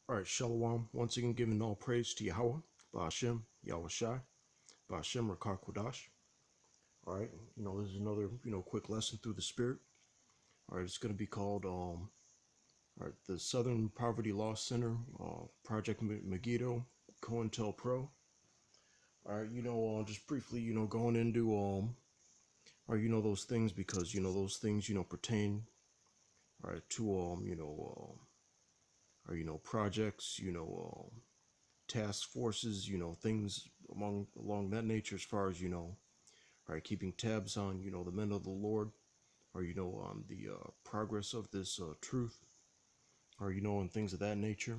All right, Shalom. Once again, giving all praise to Yahweh, Ba'ashem, Yahweh Shai, Ba'ashem, Rakar Kodash. All right, this is another, quick lesson through the Spirit. All right, it's going to be called, all right, the Southern Poverty Law Center, Project Megiddo, Cointelpro. All right, just briefly, going into, those things because, those things, pertain, all right, to, projects, task forces, things along that nature as far as, right, keeping tabs on, the men of the Lord, or, on the progress of this truth, or, and things of that nature.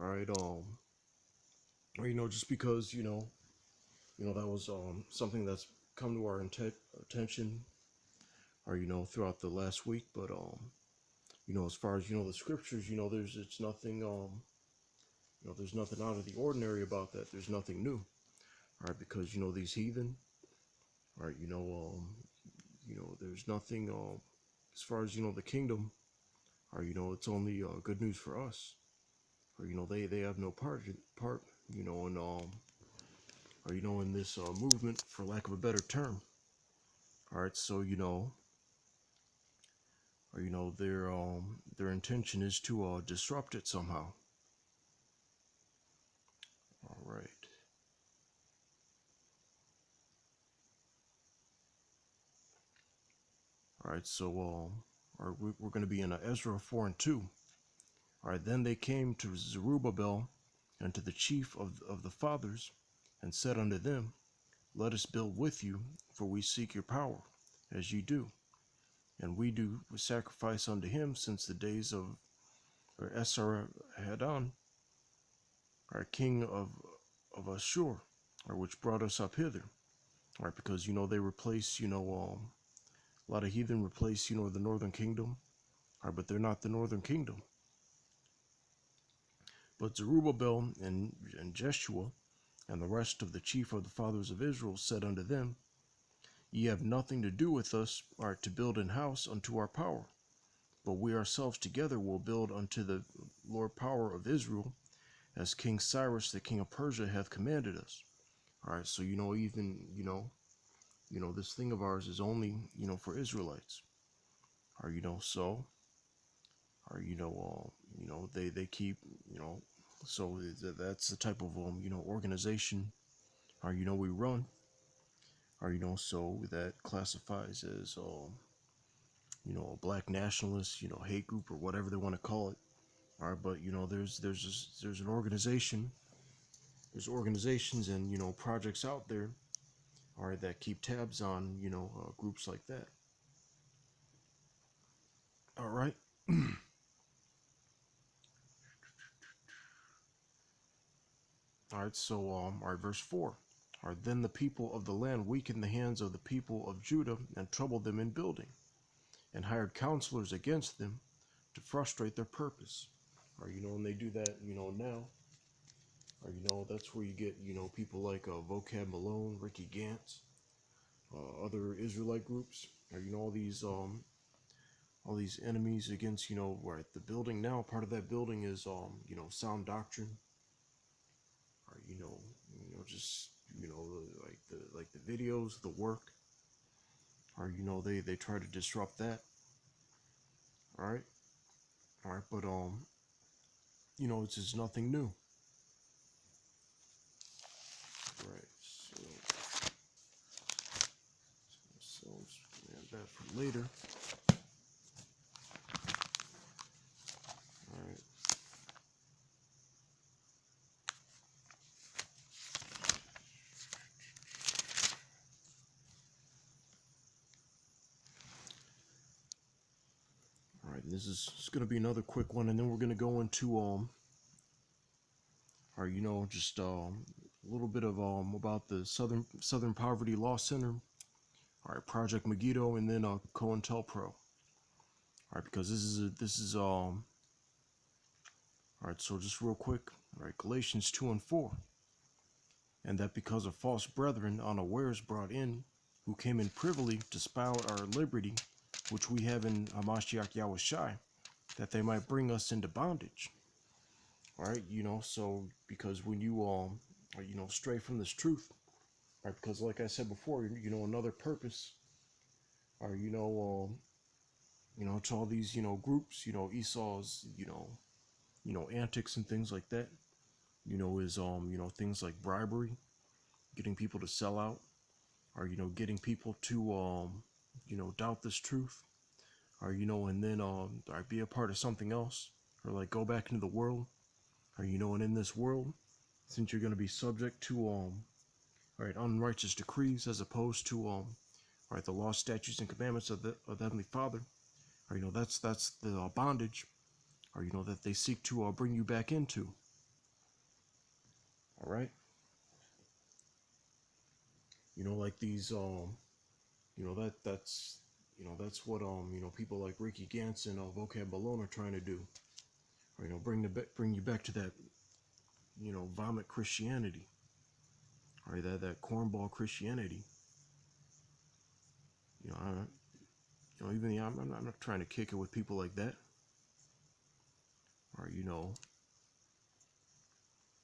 All right, or, just because, that was something that's come to our attention, or, throughout the last week, but, as far as, the scriptures, it's nothing, there's nothing out of the ordinary about that. There's nothing new. All right, because, these heathen, all right, there's nothing, as far as, the kingdom, or, it's only good news for us, or, they have no part, in, or, in this movement, for lack of a better term. All right, so, or, their intention is to disrupt it somehow. All right. All right, so we're going to be in Ezra 4 and 2. All right, then they came to Zerubbabel and to the chief of the fathers, and said unto them, Let us build with you, for we seek your power, as ye do. And we do sacrifice unto him since the days of Esarhaddon, our king of Ashur, or which brought us up hither. All right, because, they replace, a lot of heathen replace, the northern kingdom. All right, but they're not the northern kingdom. But Zerubbabel and Jeshua and the rest of the chief of the fathers of Israel said unto them, Ye have nothing to do with us, or to build an house unto our power, but we ourselves together will build unto the Lord power of Israel, as King Cyrus the king of Persia hath commanded us. All right, so even this thing of ours is only for Israelites. Or so, or they keep so that's the type of organization, or we run, or so that classifies as a black nationalist hate group or whatever they want to call it. All right, but there's an organization, there's organizations and projects out there, all right, that keep tabs on groups like that. All right. All right, so all right, verse 4. All right, then the people of the land weakened the hands of the people of Judah and troubled them in building, and hired counselors against them to frustrate their purpose. Or and they do that now. Or that's where you get people like Vocab Malone, Ricky Gantz, other Israelite groups. Or all these enemies against right, the building now. Part of that building is sound doctrine. Or just like the videos, the work. Or they try to disrupt that. All right. All right, but it's just nothing new. Right, so add that for later. All right. All right, this is going to be another quick one, and then we're going to go into or just a little bit of about the Southern Poverty Law Center. All right, Project Megiddo, and then Cointelpro. All right, because this is all right. So just real quick, all right, Galatians 2 and 4, and that because of false brethren unawares brought in, who came in privily to spy out our liberty, which we have in Hamashiach Yahushai, that they might bring us into bondage. All right, so because when you stray from this truth, right? Because like I said before, another purpose, or to all these groups, Esau's antics and things like that, is things like bribery, getting people to sell out, or getting people to doubt this truth, or and then or be a part of something else, or like go back into the world, or and in this world, since you're going to be subject to right, unrighteous decrees as opposed to right, the law, statutes, and commandments of the Heavenly Father, or that's the bondage, or that they seek to bring you back into. All right, like these that's what people like Ricky Gantz and Vocab Malone are trying to do, or bring you back to that vomit Christianity, or that cornball Christianity. Even I'm not trying to kick it with people like that, or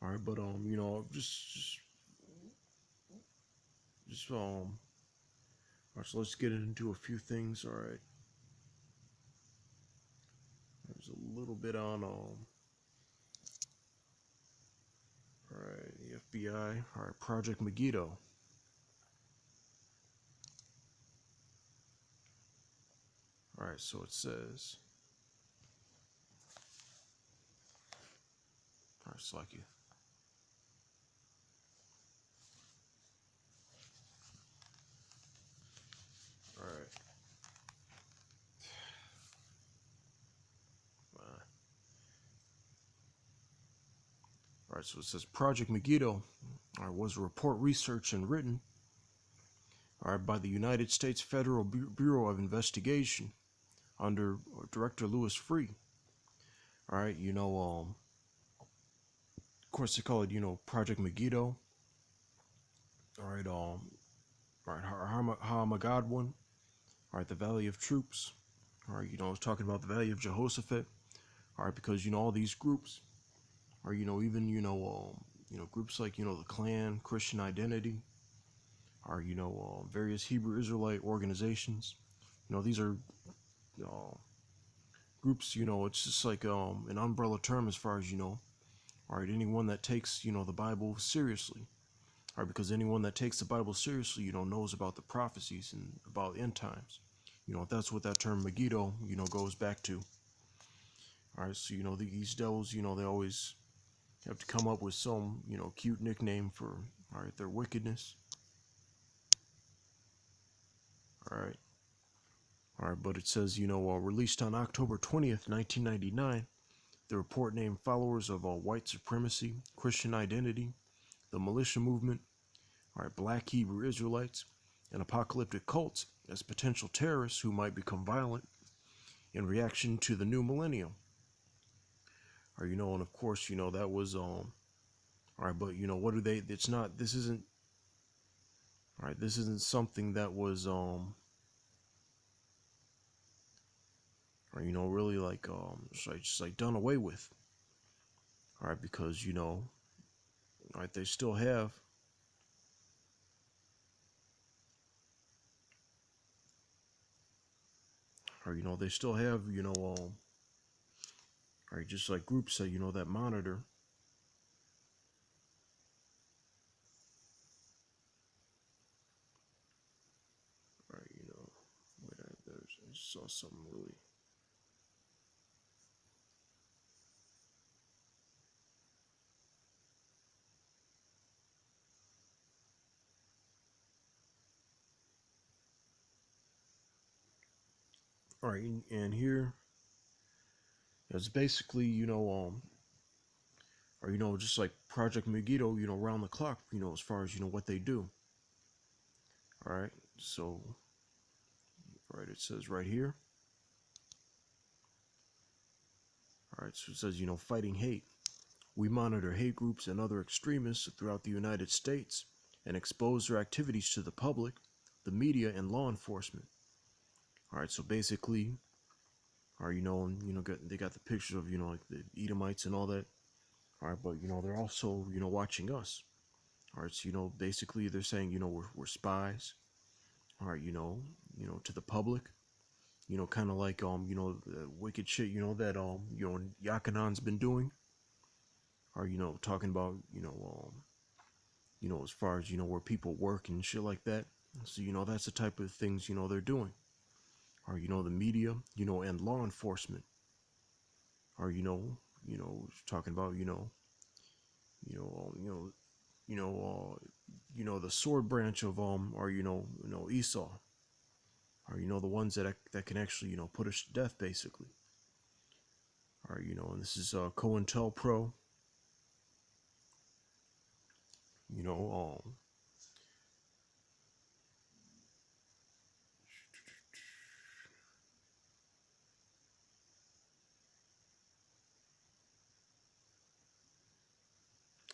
all right, but just all right, so let's get into a few things. All right, there's a little bit on all right, the FBI, all right, Project Megiddo. All right, so it says, all right, Slack you. All right. All right, so it says Project Megiddo was a report researched and written by the United States Federal Bureau of Investigation under Director Louis Freeh. All right, of course they call it, Project Megiddo. All right, Hamagadwan. All right, the Valley of Troops. All right, I was talking about the Valley of Jehoshaphat. All right, because all these groups, or even groups like the Klan, Christian Identity, or various Hebrew Israelite organizations. These are groups. It's just like an umbrella term as far as All right, anyone that takes the Bible seriously. All right, because anyone that takes the Bible seriously, knows about the prophecies and about end times. That's what that term Megiddo, goes back to. All right, so these devils, they always have to come up with some, cute nickname for all right their wickedness. All right. All right, but it says, released on October 20th, 1999, the report named followers of white supremacy, Christian identity, the militia movement, all right, black Hebrew Israelites, and apocalyptic cults as potential terrorists who might become violent in reaction to the new millennium. Or, and of course, that was, all right, but, what do they, it's not, this isn't, all right, this isn't something that was, or, really like, just like done away with. All right, because, all right, they still have, or, they still have, all right, just like groups that, that monitor. All right, wait, I saw something really. All right, and here it's basically, or just like Project Megiddo, round the clock, as far as what they do. All right, so right, it says right here. All right, so it says fighting hate. We monitor hate groups and other extremists throughout the United States and expose their activities to the public, the media, and law enforcement. All right, so basically, or they got the pictures of like the Edomites and all that. All right, but they're also watching us. All right, so basically they're saying we're spies. All right, to the public. Kind of like the wicked shit that Yakanon's been doing. Or talking about as far as where people work and shit like that. So that's the type of things they're doing. Or the media, and law enforcement. Or talking about you know you know the sword branch of or Esau. Or the ones that can actually put us to death basically. Or and this is Cointelpro. You know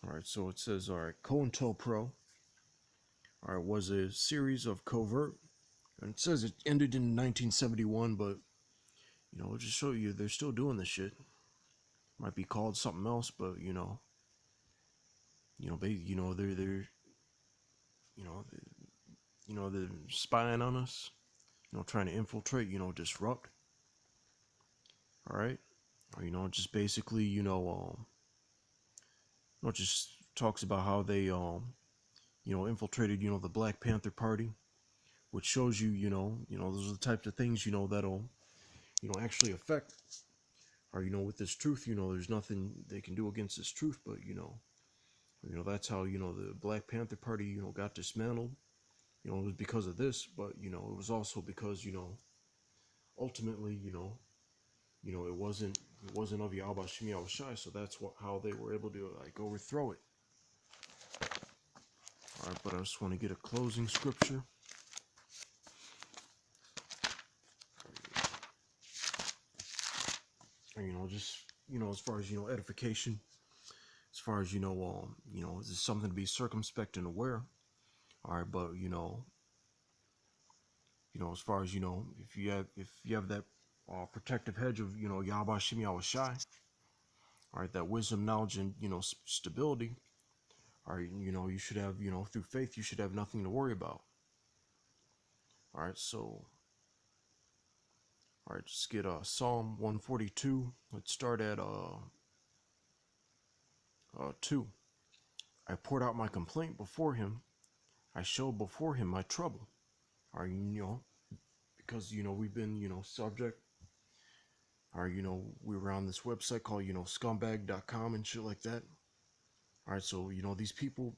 All right, so it says, all right, COINTELPRO, all right, was a series of covert, and it says it ended in 1971, but it'll just show you they're still doing this shit. Might be called something else, but they're you know they're spying on us, trying to infiltrate, disrupt. All right, or just basically, just talks about how they infiltrated, the Black Panther Party, which shows you, those are the types of things, that'll, actually affect, or, with this truth, there's nothing they can do against this truth, but, that's how, the Black Panther Party, got dismantled. It was because of this, but, it was also because, ultimately, it wasn't of Yahweh Shemi Awashai, so that's how they were able to, like, overthrow it. All right, but I just want to get a closing scripture. Just as far as edification, as far as this is something to be circumspect and aware. All right, but as far as if you have that protective hedge of Yahweh Shemi Awashai, all right, that wisdom, knowledge, and stability. All right, you should have through faith you should have nothing to worry about. All right, so all right, just get Psalm 142. Let's start at 2. I poured out my complaint before him. I showed before him my trouble. All right, because we've been subject. Or we were on this website called scumbag.com and shit like that. All right, so these people,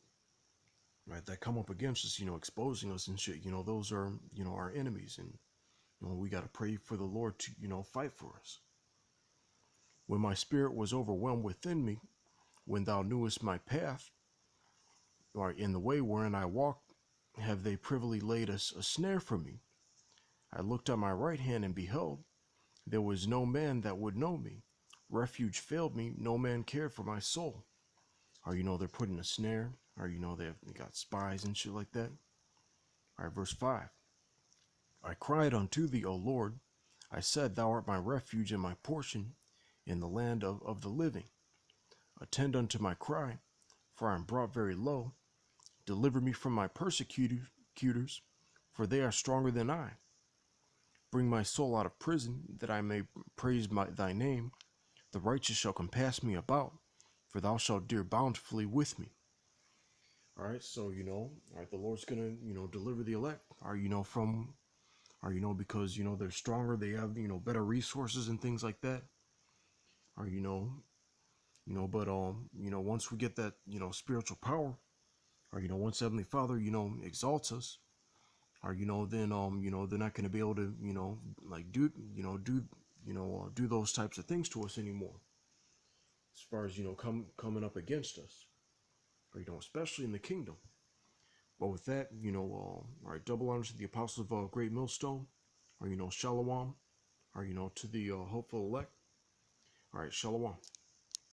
right, that come up against us, exposing us and shit, those are our enemies, and we got to pray for the Lord to fight for us. When my spirit was overwhelmed within me, when thou knewest my path, or in the way wherein I walked, have they privily laid a snare for me. I looked on my right hand and beheld, there was no man that would know me. Refuge failed me, no man cared for my soul. Or they're putting a snare, or they got spies and shit like that. All right, verse 5. I cried unto thee, O Lord. I said, thou art my refuge and my portion in the land of the living. Attend unto my cry, for I am brought very low. Deliver me from my persecutors, for they are stronger than I. Bring my soul out of prison, that I may praise thy name. The righteous shall compass me about, for thou shalt deal bountifully with me. All right, so all right, the Lord's gonna deliver the elect, or from, or because they're stronger, they have better resources and things like that, or but once we get that spiritual power, or once Heavenly Father exalts us, or then they're not gonna be able to like do those types of things to us anymore. As far as coming up against us, or especially in the kingdom. But with that, all right, double honors to the apostles of Great Millstone, or shalom, or to the hopeful elect. All right, shalom.